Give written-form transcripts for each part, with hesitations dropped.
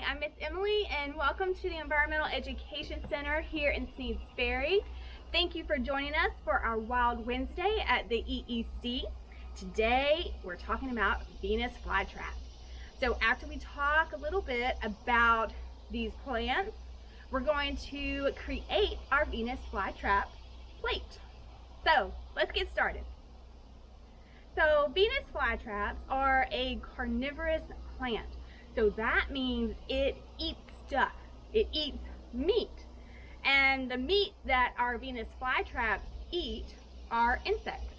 I'm Miss Emily, and welcome to the Environmental Education Center here in Sneedsbury. Thank you for joining us for our Wild Wednesday at the EEC. Today, we're talking about Venus flytraps. So after we talk a little bit about these plants, we're going to create our Venus flytrap plate. So let's get started. So Venus flytraps are a carnivorous plant. So that means it eats stuff. It eats meat. And the meat that our Venus flytraps eat are insects.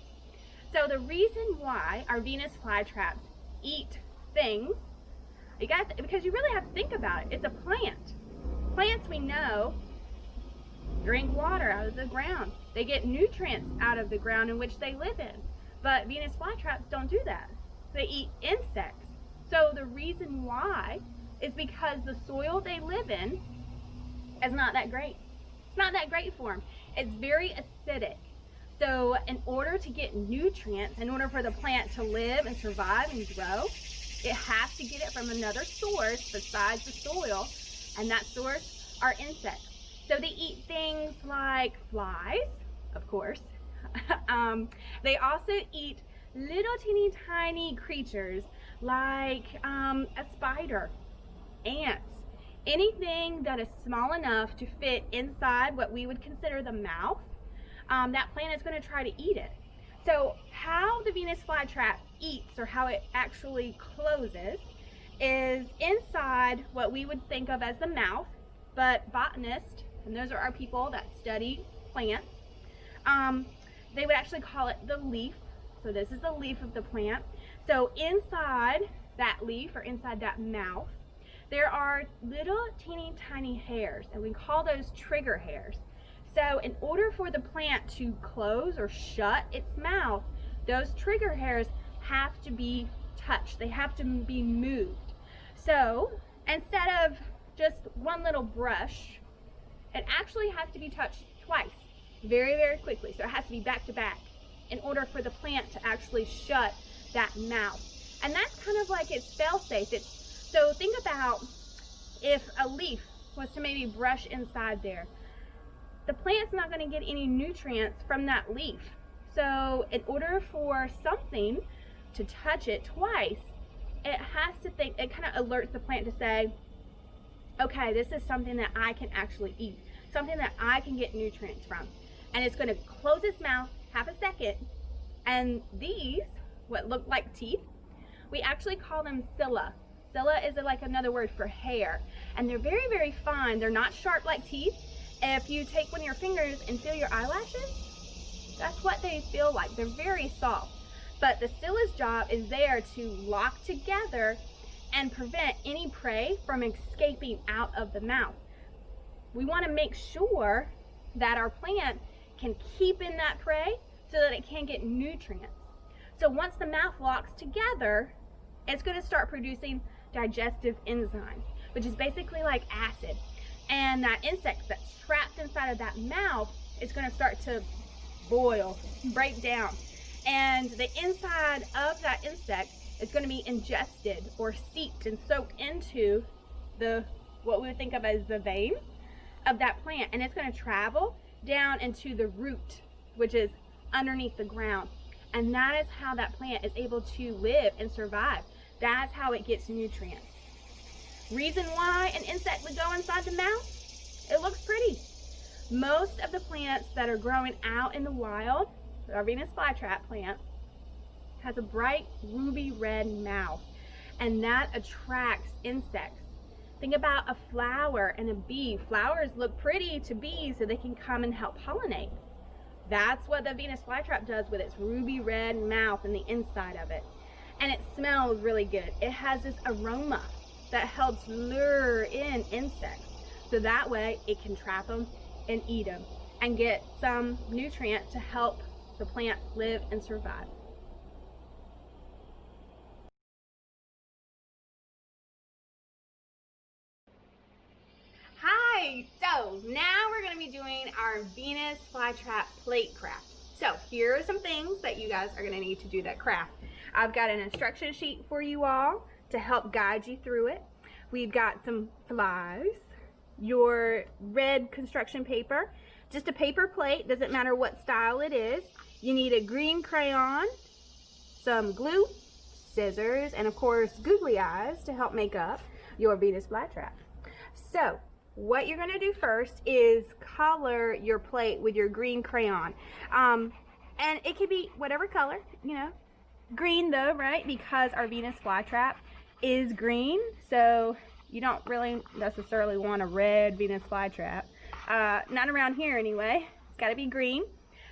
So the reason why our Venus flytraps eat things, because you really have to think about it. It's a plant. Plants, we know, drink water out of the ground. They get nutrients out of the ground in which they live in. But Venus flytraps don't do that. They eat insects. So the reason why is because the soil they live in is not that great. It's not that great for them. It's very acidic. So in order to get nutrients, in order for the plant to live and survive and grow, it has to get it from another source besides the soil, and that source are insects. So they eat things like flies, of course. They also eat little teeny tiny creatures like a spider, ants, anything that is small enough to fit inside what we would consider the mouth. That plant is going to try to eat it. So how the Venus flytrap eats, or how it actually closes, is inside what we would think of as the mouth, but botanists, and those are our people that study plants, they would actually call it the leaf. So this is the leaf of the plant. So inside that leaf, or inside that mouth, there are little teeny tiny hairs, and we call those trigger hairs. So in order for the plant to close or shut its mouth, those trigger hairs have to be touched. They have to be moved. So instead of just one little brush, it actually has to be touched twice, very, very quickly. So it has to be back to back in order for the plant to actually shut that mouth. And that's kind of like its fail-safe. So think about if a leaf was to maybe brush inside there. The plant's not going to get any nutrients from that leaf. So in order for something to touch it twice, it has to think, it kind of alerts the plant to say, okay, this is something that I can actually eat, something that I can get nutrients from. And it's going to close its mouth half a second, and these, what look like teeth, we actually call them cilia. Cilia is like another word for hair, and they're very, very fine. They're not sharp like teeth. If you take one of your fingers and feel your eyelashes, that's what they feel like. They're very soft. But the cilia's job is there to lock together and prevent any prey from escaping out of the mouth. We want to make sure that our plant can keep in that prey so that it can get nutrients. So once the mouth locks together, it's going to start producing digestive enzymes, which is basically like acid. And that insect that's trapped inside of that mouth is going to start to boil, break down. And the inside of that insect is going to be ingested or seeped and soaked into what we would think of as the vein of that plant. And it's going to travel down into the root, which is underneath the ground. And that is how that plant is able to live and survive. That's how it gets nutrients. Reason why an insect would go inside the mouth? It looks pretty. Most of the plants that are growing out in the wild, our Venus flytrap plant, has a bright ruby red mouth, and that attracts insects. Think about a flower and a bee. Flowers look pretty to bees so they can come and help pollinate. That's what the Venus flytrap does with its ruby red mouth and the inside of it. And it smells really good. It has this aroma that helps lure in insects. So that way it can trap them and eat them and get some nutrient to help the plant live and survive. Hi, so now we're going to be doing our Venus flytrap plate craft. So here are some things that you guys are going to need to do that craft. I've got an instruction sheet for you all to help guide you through it. we've got some flies, your red construction paper, just a paper plate, doesn't matter what style it is. You need a green crayon, some glue, scissors, and of course googly eyes to help make up your Venus flytrap. So what you're going to do first is color your plate with your green crayon, and it can be whatever color, you know. Green though, right, because our Venus flytrap is green, so you don't really necessarily want a red Venus flytrap, not around here anyway. It's got to be green.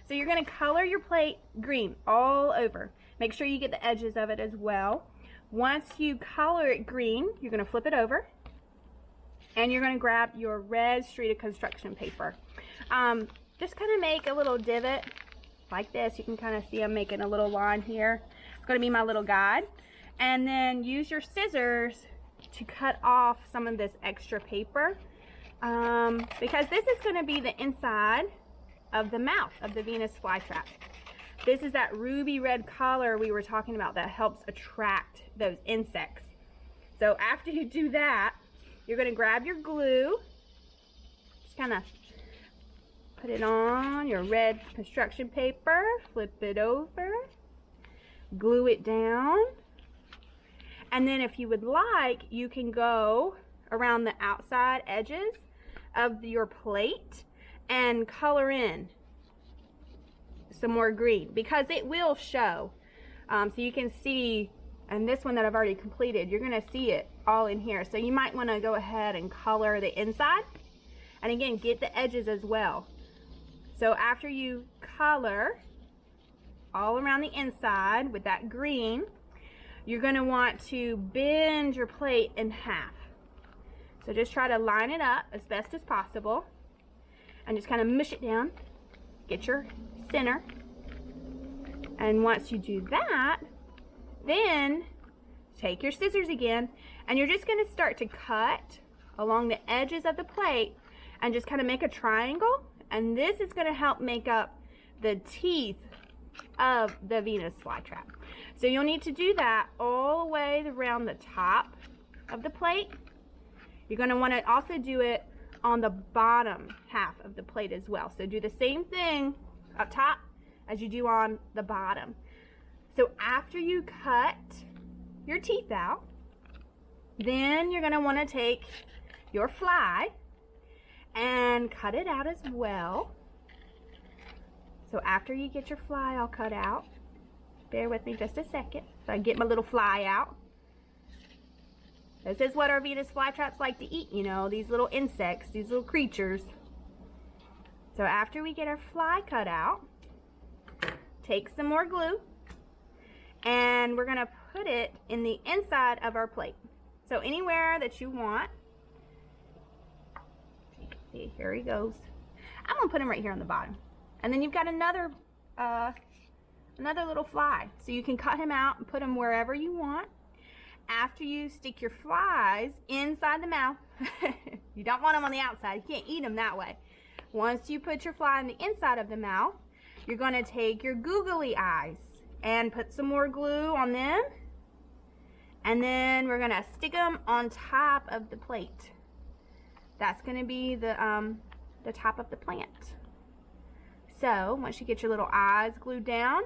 So you're going to color your plate green all over. Make sure you get the edges of it as well. Once you color it green, you're going to flip it over, and you're going to grab your red sheet of construction paper. Just kind of make a little divot like this. You can kind of see I'm making a little line here. It's going to be my little guide. And then use your scissors to cut off some of this extra paper, because this is going to be the inside of the mouth of the Venus flytrap. This is that ruby red color we were talking about that helps attract those insects. So after you do that, you're going to grab your glue, just kind of put it on your red construction paper, flip it over, glue it down, and then if you would like, you can go around the outside edges of your plate and color in some more green, because it will show. So you can see, and this one that I've already completed, you're going to see it all in here. So you might want to go ahead and color the inside, and again, get the edges as well. So after you color all around the inside with that green, you're going to want to bend your plate in half. So just try to line it up as best as possible and just kind of mush it down. Get your center. And once you do that, then take your scissors again, and you're just going to start to cut along the edges of the plate and just kind of make a triangle. And this is going to help make up the teeth of the Venus flytrap. So you'll need to do that all the way around the top of the plate. You're going to want to also do it on the bottom half of the plate as well. So do the same thing up top as you do on the bottom. So after you cut your teeth out, then you're going to want to take your fly and cut it out as well. So after you get your fly all cut out, bear with me just a second so I get my little fly out. This is what our Venus flytraps like to eat, you know, these little insects, these little creatures. So after we get our fly cut out, take some more glue, and we're going to put it in the inside of our plate. So anywhere that you want. See, here he goes. I'm going to put him right here on the bottom. And then you've got another little fly. So you can cut him out and put him wherever you want. After you stick your flies inside the mouth, you don't want them on the outside. You can't eat them that way. Once you put your fly on the inside of the mouth, you're going to take your googly eyes and put some more glue on them. And then we're going to stick them on top of the plate. That's going to be the top of the plant. So once you get your little eyes glued down,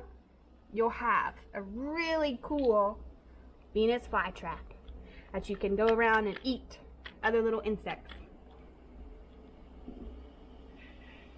you'll have a really cool Venus flytrap that you can go around and eat other little insects.